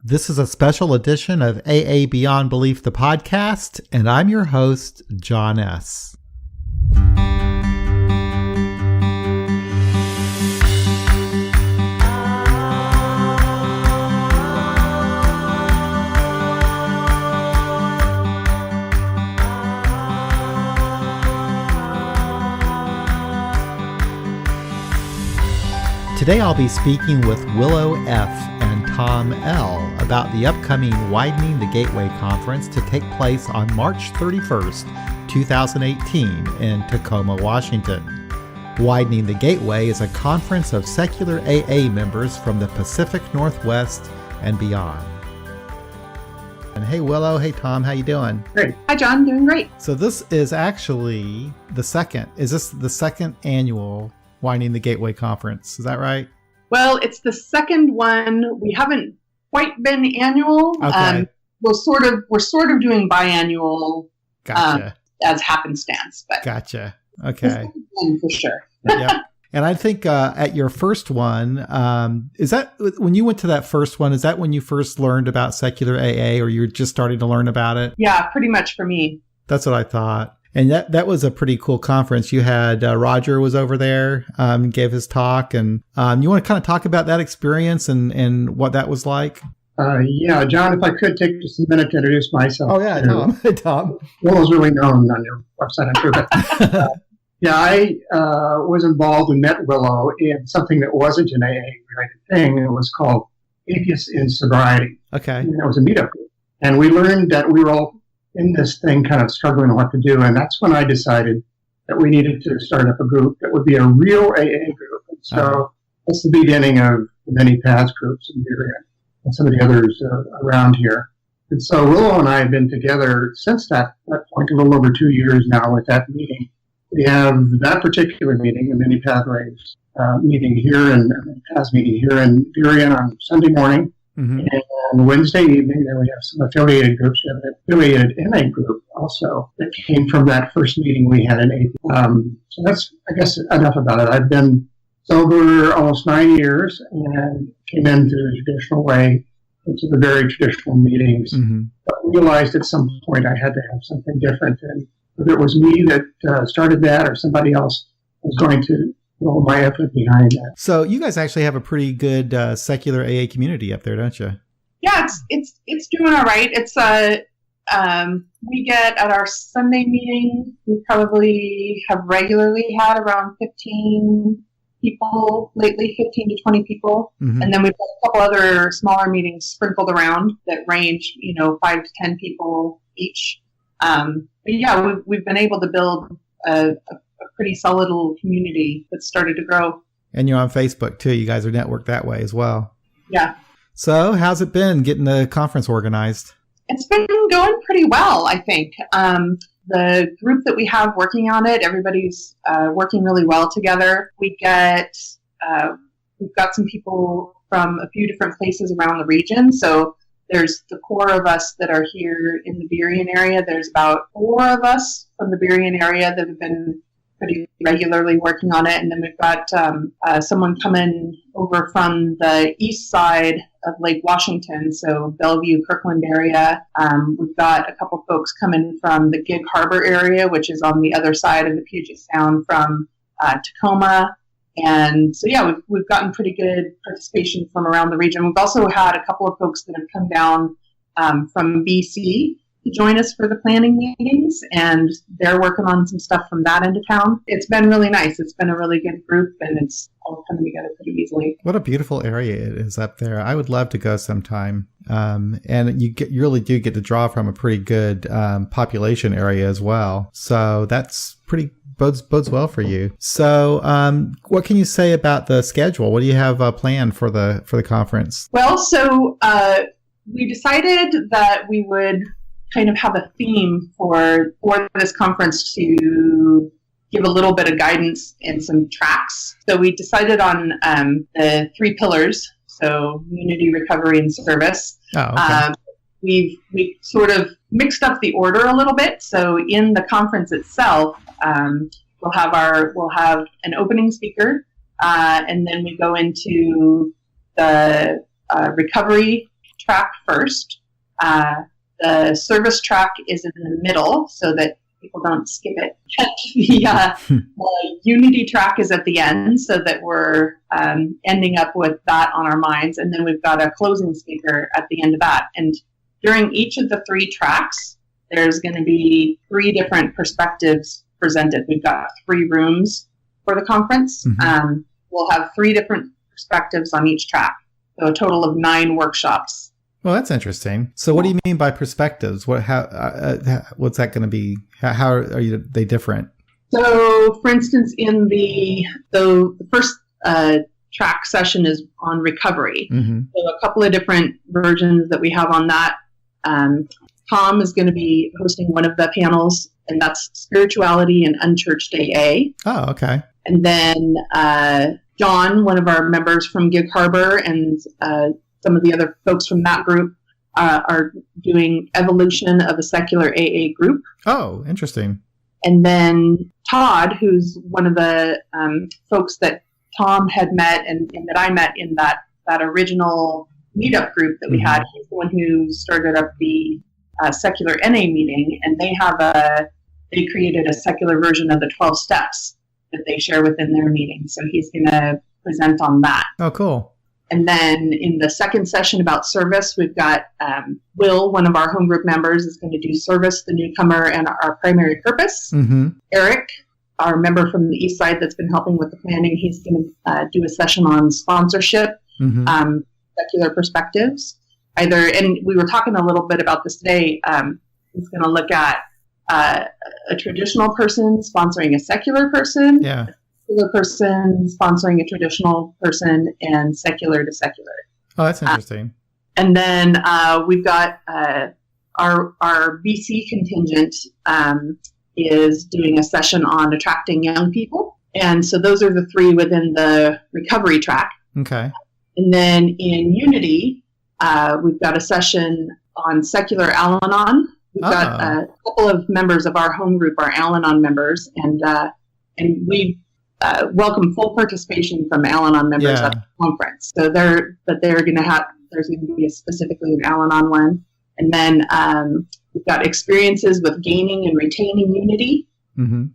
This is a special edition of AA Beyond Belief, the podcast, and I'm your host, John S. Today I'll be speaking with Willow F. and Tom L. about the upcoming Widening the Gateway Conference to take place on March 31st, 2018 in Tacoma, Washington. Widening the Gateway is a conference of secular AA members from the Pacific Northwest and beyond. And hey Willow, hey Tom, how you doing? Great. Hi John, doing great. So this is actually the second annual Widening the Gateway Conference. Is that right? Well, it's the second one. We haven't quite been annual. Okay. We're sort of doing biannual. Gotcha. As happenstance. But Gotcha. Okay. For sure. Yep. And I think at your first one, is that when you went to that first one, is that when you first learned about secular AA, or you were just starting to learn about it? Yeah, pretty much for me. That's what I thought. And that was a pretty cool conference. You had Roger was over there, gave his talk. And you want to kind of talk about that experience and what that was like? Yeah, John, if I could take just a minute to introduce myself. Oh, yeah, Tom. Tom. Willow's really known on your website, I'm sure. But, yeah, I was involved and met Willow in something that wasn't an AA-related thing. It was called Atheists in Sobriety. Okay. And it was a meetup group. And we learned that we were all in this thing kind of struggling what to do. And that's when I decided that we needed to start up a group that would be a real AA group. And so that's the beginning of the many paths groups in Burien and some of the others around here. And so Willow and I have been together since that point, a little over 2 years now with that meeting. We have that particular meeting, the Many Pathways meeting here and paths meeting here in Burien on Sunday morning. Mm-hmm. And Wednesday evening, then we have some affiliated groups. We have an affiliated MA group also that came from that first meeting we had in April. So that's, I guess, enough about it. I've been sober almost 9 years and came into the traditional way, into the very traditional meetings, but realized at some point I had to have something different. And whether it was me that started that or somebody else was going to all my effort behind that. So you guys actually have a pretty good secular AA community up there, don't you? Yeah, it's doing all right. It's we get at our Sunday meeting, we probably have regularly had around 15 people lately, 15 to 20 people, and then we've got a couple other smaller meetings sprinkled around that range, 5 to 10 people each. But yeah, we've been able to build a pretty solid little community that's started to grow. And you're on Facebook too. You guys are networked that way as well. Yeah. So how's it been getting the conference organized? It's been going pretty well, I think. The group that we have working on it, everybody's working really well together. We've got some people from a few different places around the region. So there's the core of us that are here in the Burien area. There's about 4 of us from the Burien area that have been pretty regularly working on it. And then we've got someone coming over from the east side of Lake Washington, so Bellevue, Kirkland area. We've got a couple folks coming from the Gig Harbor area, which is on the other side of the Puget Sound from Tacoma. And so, yeah, we've gotten pretty good participation from around the region. We've also had a couple of folks that have come down from BC to join us for the planning meetings, and they're working on some stuff from that end of town. It's been really nice. It's been a really good group, and it's all coming together pretty easily. What a beautiful area it is up there. I would love to go sometime. And you really do get to draw from a pretty good population area as well. So that's pretty bodes well for you. So what can you say about the schedule? What do you have planned for the conference? Well, so we decided that we would kind of have a theme for this conference to give a little bit of guidance and some tracks. So we decided on the 3 pillars, so unity, recovery, and service. Oh, okay. We've sort of mixed up the order a little bit. So in the conference itself, we'll have an opening speaker, and then we go into the recovery track first. The service track is in the middle so that people don't skip it. The unity track is at the end so that we're ending up with that on our minds. And then we've got a closing speaker at the end of that. And during each of the 3 tracks, there's going to be 3 different perspectives presented. We've got 3 rooms for the conference. Mm-hmm. We'll have 3 different perspectives on each track. So a total of 9 workshops. Well, that's interesting. So what do you mean by perspectives? What's that going to be? How are they different? So, for instance, in the first track session is on recovery. Mm-hmm. So a couple of different versions that we have on that. Tom is going to be hosting one of the panels, and that's spirituality and unchurched AA. Oh, okay. And then John, one of our members from Gig Harbor, and some of the other folks from that group are doing evolution of a secular AA group. Oh, interesting. And then Todd, who's one of the folks that Tom had met and that I met in that original meetup group that we mm-hmm. had. He's the one who started up the secular NA meeting, and they created a secular version of the 12 steps that they share within their meeting. So he's going to present on that. Oh, cool. And then in the second session about service, we've got Will, one of our home group members, is going to do service, the newcomer, and our primary purpose. Mm-hmm. Eric, our member from the East Side that's been helping with the planning, he's going to do a session on sponsorship, mm-hmm. Secular perspectives. And we were talking a little bit about this today. He's going to look at a traditional person sponsoring a secular person. Yeah. Secular person sponsoring a traditional person, and secular to secular. Oh, that's interesting. And then we've got our BC contingent is doing a session on attracting young people. And so those are the 3 within the recovery track. Okay. And then in Unity, we've got a session on secular Al-Anon. We've got a couple of members of our home group are Al-Anon members, and we welcome full participation from Al-Anon members at the conference. So there's going to be specifically an Al-Anon one. And then we've got experiences with gaining and retaining unity mm-hmm.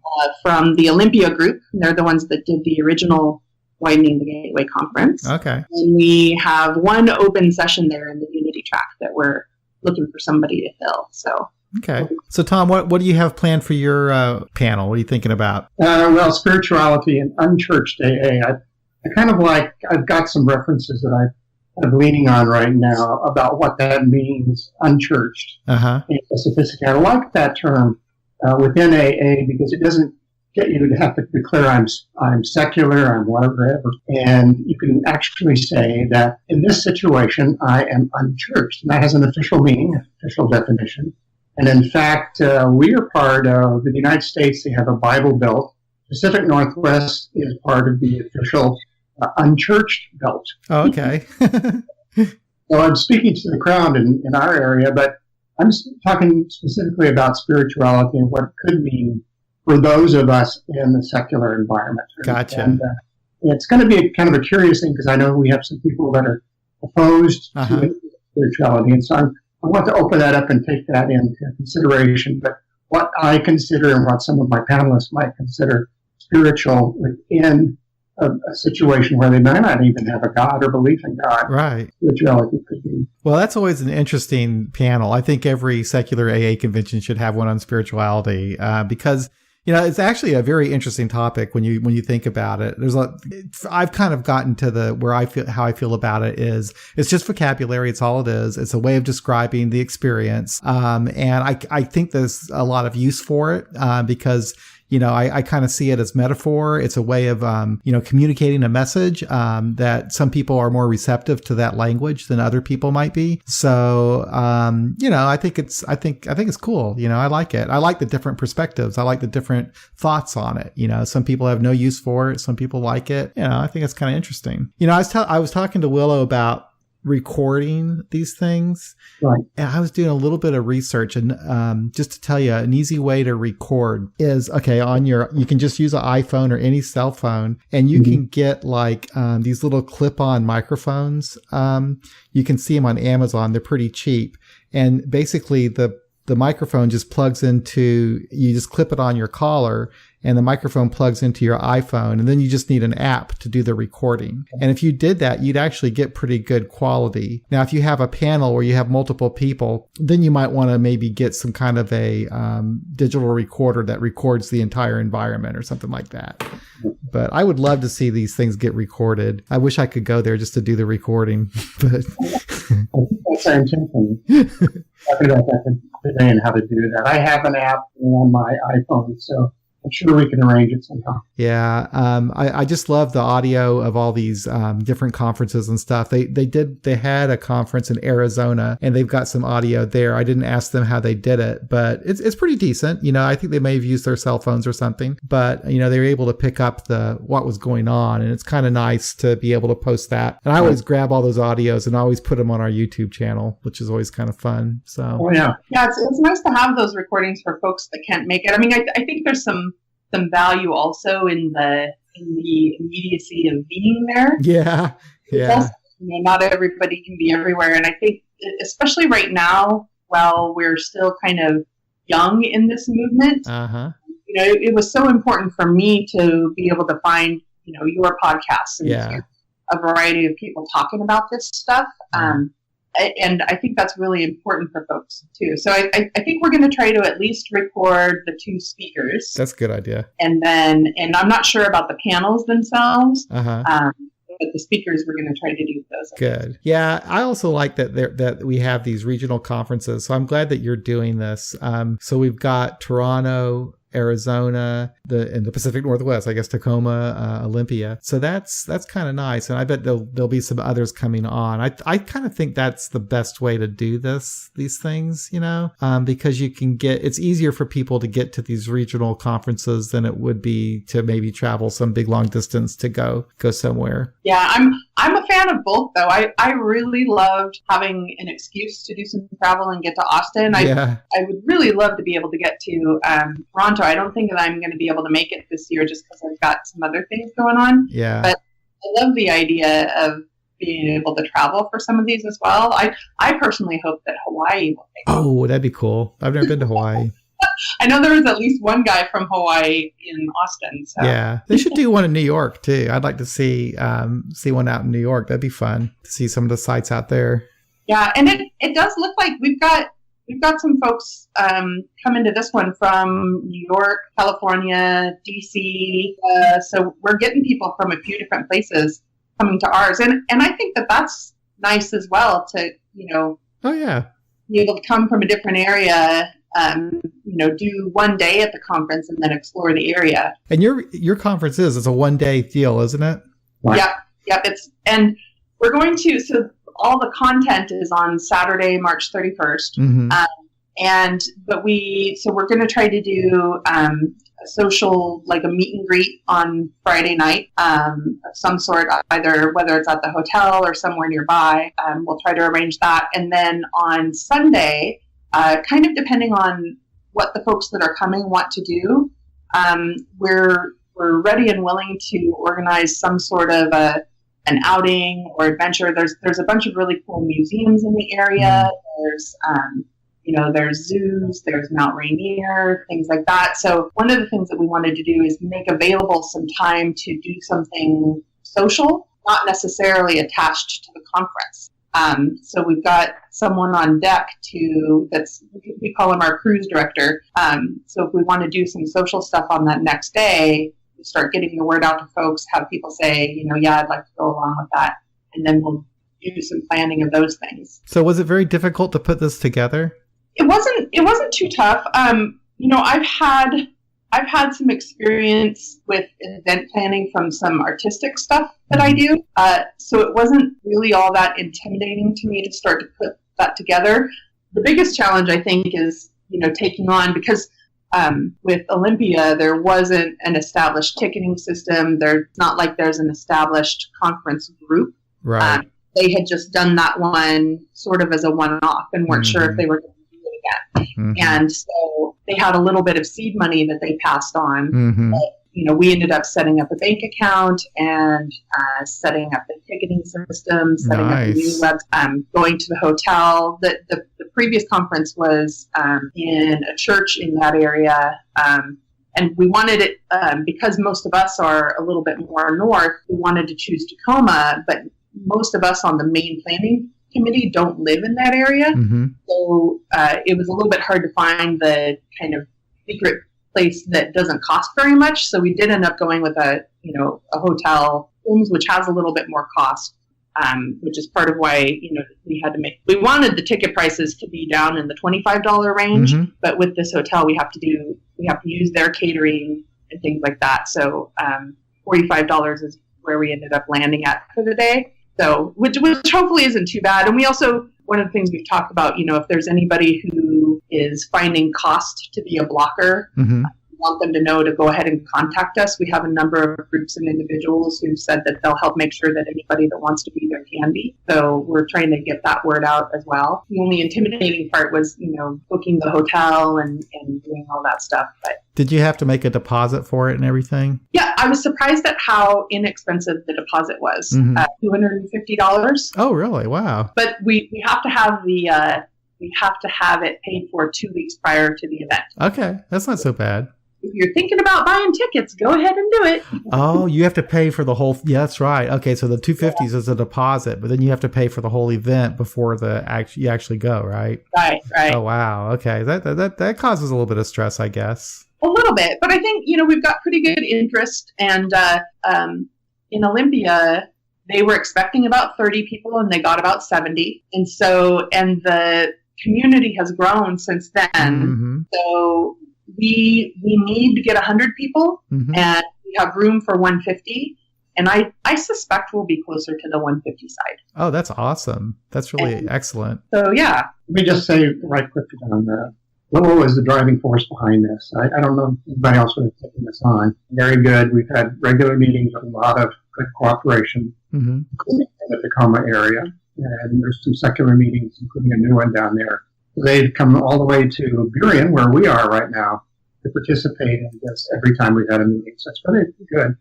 From the Olympia group. They're the ones that did the original Widening the Gateway Conference. Okay. And we have one open session there in the unity track that we're looking for somebody to fill. So. Okay. So, Tom, what do you have planned for your panel? What are you thinking about? Well, spirituality and unchurched AA. I've got some references that I'm leaning on right now about what that means, unchurched. Uh-huh. And sophisticated. I like that term within AA because it doesn't get you to have to declare I'm secular, I'm whatever. And you can actually say that in this situation, I am unchurched. And that has an official meaning, official definition. And in fact, we are part of the United States. They have a Bible Belt. Pacific Northwest is part of the official unchurched belt. Oh, okay. So I'm speaking to the crowd in our area, but I'm talking specifically about spirituality and what it could mean for those of us in the secular environment. Gotcha. And it's going to be kind of a curious thing because I know we have some people that are opposed to spirituality. And so I want to open that up and take that into consideration. But what I consider and what some of my panelists might consider spiritual within a situation where they might not even have a God or belief in God. Right. Spirituality could be. Well, that's always an interesting panel. I think every secular AA convention should have one on spirituality because it's actually a very interesting topic when you think about it. I've kind of gotten to how I feel about it is it's just vocabulary. It's all it is. It's a way of describing the experience. And I think there's a lot of use for it because I kind of see it as metaphor. It's a way of, communicating a message, that some people are more receptive to that language than other people might be. So, I think it's cool. I like it. I like the different perspectives. I like the different thoughts on it. Some people have no use for it. Some people like it. I think it's kind of interesting. I was talking to Willow about recording these things. Right. And I was doing a little bit of research, and just to tell you, an easy way to record is, you can just use an iPhone or any cell phone, and you can get like these little clip-on microphones. You can see them on Amazon. They're pretty cheap. And basically the microphone just plugs into, you just clip it on your collar, and the microphone plugs into your iPhone, and then you just need an app to do the recording. And if you did that, you'd actually get pretty good quality. Now, if you have a panel where you have multiple people, then you might want to maybe get some kind of a digital recorder that records the entire environment or something like that. But I would love to see these things get recorded. I wish I could go there just to do the recording. But that's our intention. Talking about that today and how to do that. I have an app on my iPhone, so I'm sure we can arrange it somehow. Yeah. I just love the audio of all these different conferences and stuff. They had a conference in Arizona, and they've got some audio there. I didn't ask them how they did it, but it's pretty decent. I think they may have used their cell phones or something, but they were able to pick up what was going on, and it's kind of nice to be able to post that. And I always grab all those audios and always put them on our YouTube channel, which is always kind of fun. So yeah, it's nice to have those recordings for folks that can't make it. I mean, I think there's some value also in the immediacy of being there. Yeah. Also, not everybody can be everywhere, and I think especially right now, while we're still kind of young in this movement, it was so important for me to be able to find your podcasts and hear a variety of people talking about this stuff. And I think that's really important for folks too. So I think we're going to try to at least record the two speakers. That's a good idea. And I'm not sure about the panels themselves. But the speakers, we're going to try to do those. Good. Yeah. I also like that we have these regional conferences. So I'm glad that you're doing this. So we've got Toronto, Arizona, in the Pacific Northwest, I guess Tacoma, Olympia. So that's kind of nice. And I bet there'll be some others coming on. I kind of think that's the best way to do these things, because you can it's easier for people to get to these regional conferences than it would be to maybe travel some big long distance to go somewhere. Yeah, I'm a fan of both though. I really loved having an excuse to do some travel and get to Austin. I would really love to be able to get to Toronto. I don't think that I'm going to be able to make it this year just because I've got some other things going on. Yeah. But I love the idea of being able to travel for some of these as well. I personally hope that Hawaii will take off. Oh, that'd be cool. I've never been to Hawaii. I know there was at least one guy from Hawaii in Austin. So. Yeah, they should do one in New York too. I'd like to see one out in New York. That'd be fun to see some of the sites out there. Yeah, and it does look like we've got some folks coming to this one from New York, California, DC. So we're getting people from a few different places coming to ours, and I think that's nice as well to Oh yeah. Be able to come from a different area. Do one day at the conference and then explore the area. And your conference it's a 1 day deal, isn't it? Yep. And we're going to, so all the content is on Saturday, March 31st. Mm-hmm. We're going to try to do a social, like a meet and greet on Friday night of some sort, either whether it's at the hotel or somewhere nearby. We'll try to arrange that. And then on Sunday, kind of depending on what the folks that are coming want to do, we're ready and willing to organize some sort of an outing or adventure. There's a bunch of really cool museums in the area. There's zoos, there's Mount Rainier, things like that. So one of the things that we wanted to do is make available some time to do something social, not necessarily attached to the conference. So we've got someone on deck we call him our cruise director. So if we want to do some social stuff on that next day, we start getting the word out to folks, have people say, I'd like to go along with that. And then we'll do some planning of those things. So was it very difficult to put this together? It wasn't too tough. I've had some experience with event planning from some artistic stuff that I do. So it wasn't really all that intimidating to me to start to put that together. The biggest challenge, I think, is, taking on, because with Olympia, there wasn't an established ticketing system. It's not like there's an established conference group. Right. they had just done that one sort of as a one-off and weren't sure if they were going to do it again. And so they had a little bit of seed money that they passed on. But, we ended up setting up a bank account and setting up the ticketing system, setting up a new website, going to the hotel. The previous conference was in a church in that area. And we wanted it, because most of us are a little bit more north, we wanted to choose Tacoma, but most of us on the main planning committee don't live in that area. So it was a little bit hard to find the kind of secret place that doesn't cost very much. So we did end up going with a hotel, which has a little bit more cost, which is part of why, we wanted the ticket prices to be down in the $25 range, but with this hotel, we have to use their catering and things like that. So $45 is where we ended up landing at for the day. So, which hopefully isn't too bad. And we also, one of the things we've talked about, if there's anybody who is finding cost to be a blocker, we want them to know to go ahead and contact us. We have a number of groups and individuals who've said that they'll help make sure that anybody that wants to be there can be. So we're trying to get that word out as well. The only intimidating part was, booking the hotel and doing all that stuff. But did you have to make a deposit for it and everything? Yeah, I was surprised at how inexpensive the deposit was. $250. Oh, really? Wow. But we have to have we have to have it paid for 2 weeks prior to the event. Okay, that's not so bad. If you're thinking about buying tickets, go ahead and do it. Oh, you have to pay for the whole. Yeah, that's right. Okay, so the $250 is a deposit, but then you have to pay for the whole event before you actually go, right? Right. Oh, wow. Okay, that causes a little bit of stress, I guess. A little bit, but I think we've got pretty good interest. And in Olympia, they were expecting about 30 people, and they got about 70. And the community has grown since then. So we need to get 100 people, and we have room for 150. And I suspect we'll be closer to the 150 side. Oh, that's awesome. That's really excellent. So, yeah. Let me just say right quickly on that. Willow is the driving force behind this. I don't know if anybody else would have taken this on. Very good. We've had regular meetings with a lot of good cooperation, including in the Tacoma area. And there's some secular meetings, including a new one down there. They've come all the way to Burien, where we are right now, to participate in this every time we've had a meeting. So it's really good.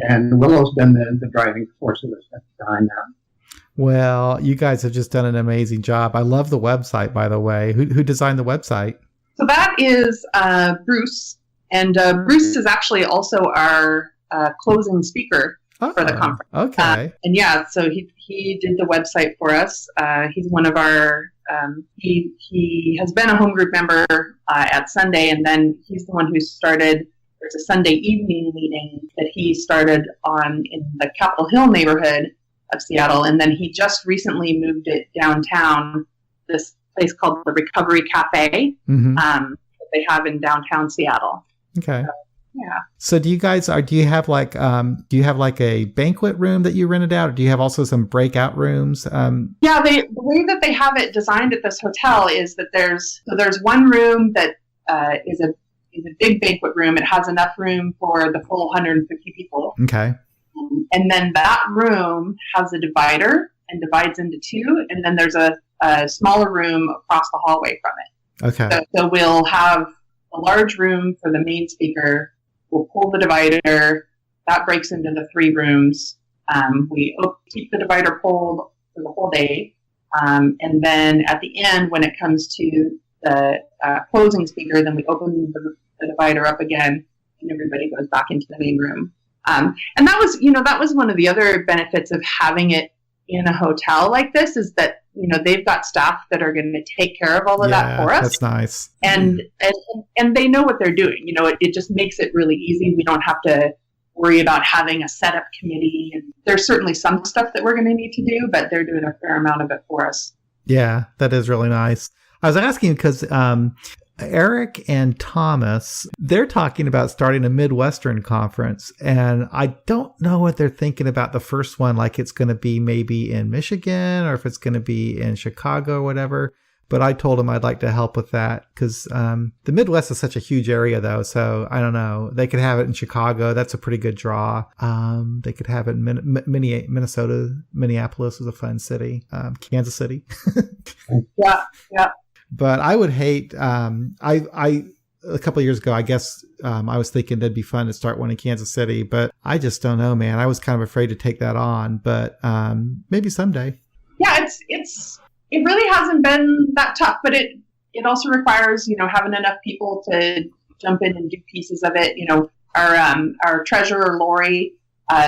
And Willow's been the driving force of this behind that. Well, you guys have just done an amazing job. I love the website, by the way. Who designed the website? So that is Bruce. And Bruce is actually also our closing speaker for the conference. Okay. And yeah, so he did the website for us. He's one of our, he has been a home group member at Sunday, and then he's the one who started, there's a Sunday evening meeting that he started in the Capitol Hill neighborhood of Seattle, and then he just recently moved it downtown, this place called the Recovery Cafe that they have in downtown Seattle. Okay. Yeah. So do you have like a banquet room that you rented out, or do you have also some breakout rooms? Yeah, the way that they have it designed at this hotel is that there's one room that is a big banquet room. It has enough room for the full 150 people. Okay. And then that room has a divider and divides into two, and then there's a smaller room across the hallway from it. Okay. So we'll have a large room for the main speaker. We'll pull the divider. That breaks into the 3 rooms. We keep the divider pulled for the whole day. And then at the end, when it comes to the closing speaker, then we open the divider up again, and everybody goes back into the main room. And that was one of the other benefits of having it in a hotel like this, is that they've got staff that are going to take care of all of that for us. That's nice. And they know what they're doing. It just makes it really easy. We don't have to worry about having a setup committee. And there's certainly some stuff that we're going to need to do, but they're doing a fair amount of it for us. Yeah, that is really nice. I was asking because Eric and Thomas, they're talking about starting a Midwestern Conference, and I don't know what they're thinking about the first one, like it's going to be maybe in Michigan or if it's going to be in Chicago or whatever. But I told him I'd like to help with that because the Midwest is such a huge area, though. So I don't know. They could have it in Chicago. That's a pretty good draw. They could have it in Minnesota. Minneapolis is a fun city. Kansas City. Yeah. But I would hate. A couple of years ago, I guess I was thinking that'd be fun to start one in Kansas City, but I just don't know, man. I was kind of afraid to take that on, but maybe someday. Yeah, it really hasn't been that tough, but it also requires, having enough people to jump in and do pieces of it. Our treasurer, Lori,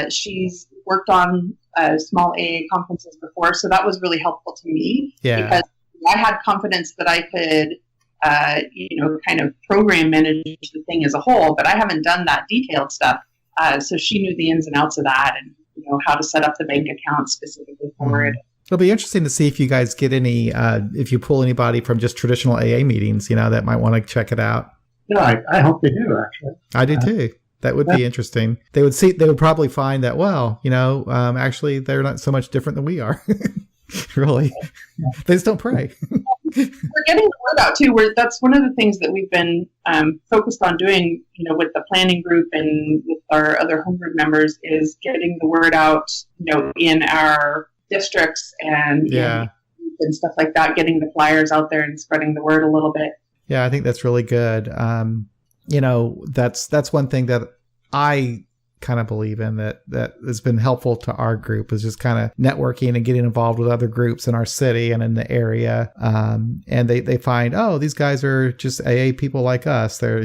she's worked on small AA conferences before, so that was really helpful to me because I had confidence that I could kind of program manage the thing as a whole, but I haven't done that detailed stuff. So she knew the ins and outs of that and, how to set up the bank account specifically for it. It'll be interesting to see if you guys get any, if you pull anybody from just traditional AA meetings, that might want to check it out. Yeah, I hope they do, actually. I do too. That would be interesting. They would probably find that, actually they're not so much different than we are. Really. They just don't pray. We're getting the word out too. That's one of the things that we've been focused on doing, with the planning group and with our other home group members is getting the word out, in our districts and stuff like that, getting the flyers out there and spreading the word a little bit. Yeah, I think that's really good. That's one thing that I kind of believe in that has been helpful to our group is just kind of networking and getting involved with other groups in our city and in the area. And they find, these guys are just AA people like us. They're,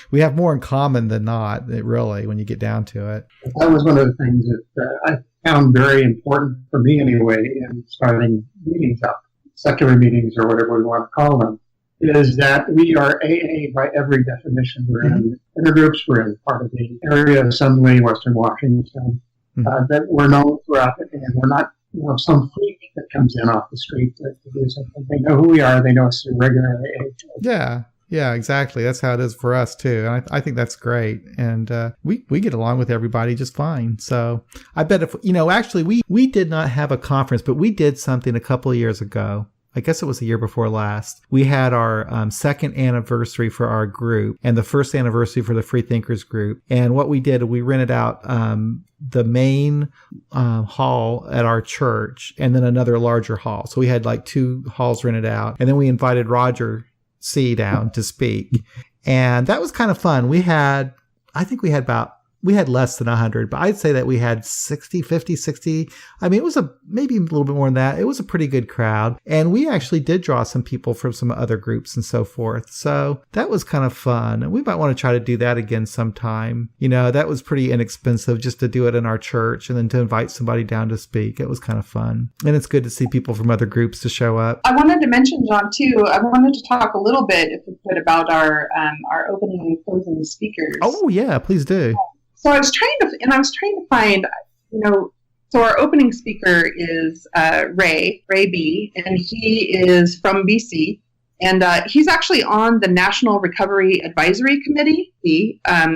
we have more in common than not, really, when you get down to it. That was one of the things that I found very important for me anyway in starting meetings up, secular meetings or whatever we want to call them, is that we are AA by every definition. We're in intergroups, we're in part of the area assembly, Western Washington, that we're known throughout it, and we're not some freak that comes in off the street to do something. They know who we are, they know us through regular AA. Yeah, exactly. That's how it is for us too. And I think that's great. And we get along with everybody just fine. So I bet if, actually we did not have a conference, but we did something a couple of years ago. I guess it was the year before last. We had our second anniversary for our group and the first anniversary for the Freethinkers group. And what we did, we rented out the main hall at our church and then another larger hall. So we had like 2 halls rented out. And then we invited Roger C down to speak. And that was kind of fun. I think we had less than 100, but I'd say that we had 60. I mean, it was maybe a little bit more than that. It was a pretty good crowd. And we actually did draw some people from some other groups and so forth. So that was kind of fun. And we might want to try to do that again sometime. That was pretty inexpensive just to do it in our church and then to invite somebody down to speak. It was kind of fun. And it's good to see people from other groups to show up. I wanted to mention, John, too, I wanted to talk a little bit, if we could, about our opening and closing speakers. Oh, yeah, please do. So I was trying to find, so our opening speaker is Ray B, and he is from BC, and he's actually on the National Recovery Advisory Committee.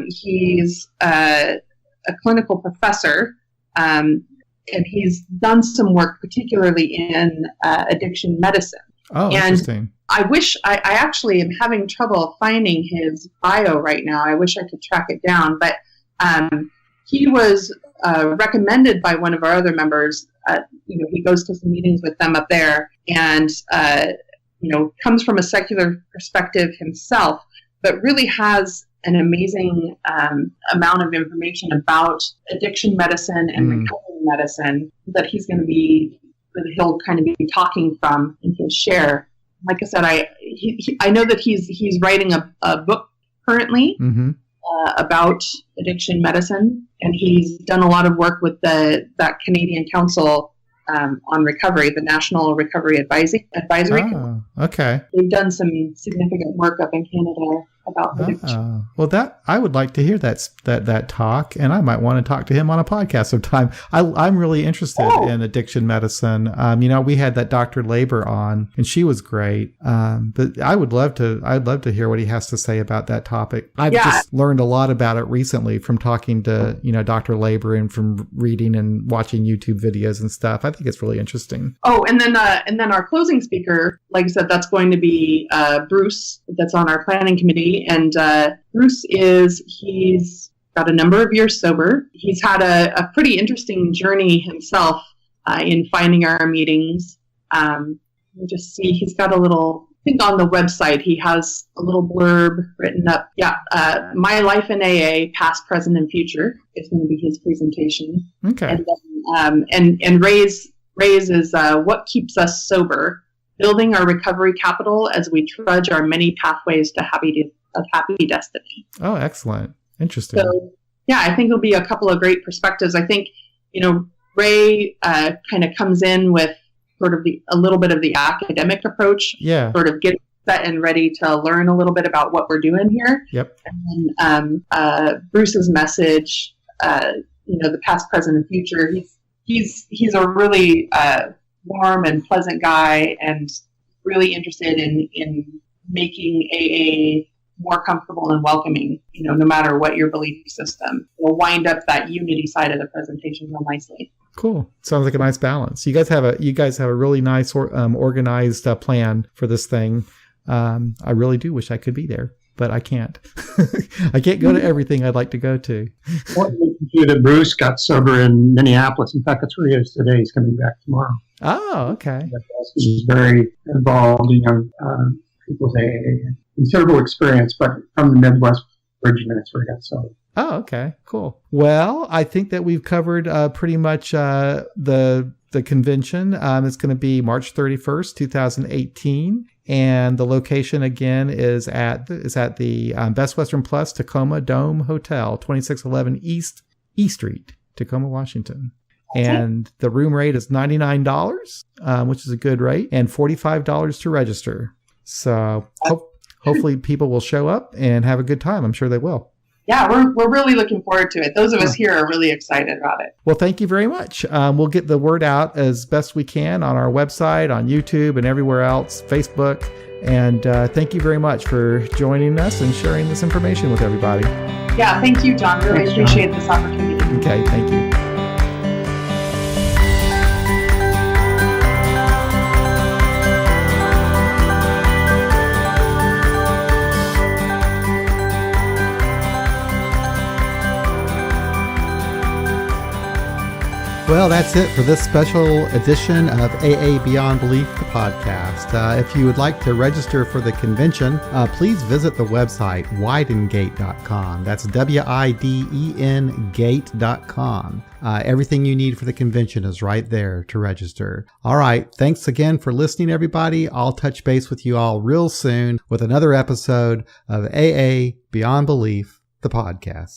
He's a clinical professor, and he's done some work particularly in addiction medicine. Oh, interesting. I actually am having trouble finding his bio right now. I wish I could track it down, but he was recommended by one of our other members. He goes to some meetings with them up there and, comes from a secular perspective himself, but really has an amazing amount of information about addiction medicine and recovery medicine that he'll kind of be talking from in his share. Like I said, I know that he's writing a book currently. Mm-hmm. About addiction medicine, and he's done a lot of work with that Canadian Council on Recovery, the National Recovery Advisory. Oh, okay. They've done some significant work up in Canada. about addiction. Well, that I would like to hear that talk, and I might want to talk to him on a podcast sometime. I'm really interested in addiction medicine. We had that Dr. Labor on, and she was great. But I'd love to hear what he has to say about that topic. I've just learned a lot about it recently from talking to Dr. Labor and from reading and watching YouTube videos and stuff. I think it's really interesting. Oh, and then our closing speaker, like I said, that's going to be Bruce. That's on our planning committee. And Bruce he's got a number of years sober. He's had a pretty interesting journey himself in finding our meetings. You just see he's got a little, I think on the website, he has a little blurb written up. My Life in AA, Past, Present, and Future is going to be his presentation. Okay. And then, and Ray's is What Keeps Us Sober, Building Our Recovery Capital as We Trudge Our Many Pathways to Happy Destiny. Oh, excellent. Interesting. So, I think it'll be a couple of great perspectives. I think, Ray kind of comes in with sort of a little bit of the academic approach. Yeah. Sort of getting set and ready to learn a little bit about what we're doing here. Yep. And then Bruce's message, the past, present, and future. He's a really warm and pleasant guy, and really interested in making AA more comfortable and welcoming, no matter what your belief system. We'll wind up that unity side of the presentation real nicely. Cool. Sounds like a nice balance. You guys have a really nice organized plan for this thing. I really do wish I could be there, but I can't. I can't go to everything I'd like to go to. That Bruce got sober in Minneapolis. In fact, that's where he is today. He's coming back tomorrow. Oh, okay. He's very involved in people's AA. Considerable experience, but from the Midwest, Virginia, that's where he got sober. Oh, okay. Cool. Well, I think that we've covered pretty much the convention. It's going to be March 31st, 2018. And the location again is at the Best Western Plus Tacoma Dome Hotel, 2611 East E Street, Tacoma, Washington. And the room rate is $99, which is a good rate, and $45 to register. So hopefully people will show up and have a good time. I'm sure they will. Yeah, we're really looking forward to it. Those of us here are really excited about it. Well, thank you very much. We'll get the word out as best we can on our website, on YouTube, and everywhere else, Facebook. And thank you very much for joining us and sharing this information with everybody. Yeah, thank you, John. Really appreciate this opportunity. Okay, thank you. Well, that's it for this special edition of AA Beyond Belief, the podcast. If you would like to register for the convention, please visit the website, widengate.com. That's WIDEN gate.com. Everything you need for the convention is right there to register. All right. Thanks again for listening, everybody. I'll touch base with you all real soon with another episode of AA Beyond Belief, the podcast.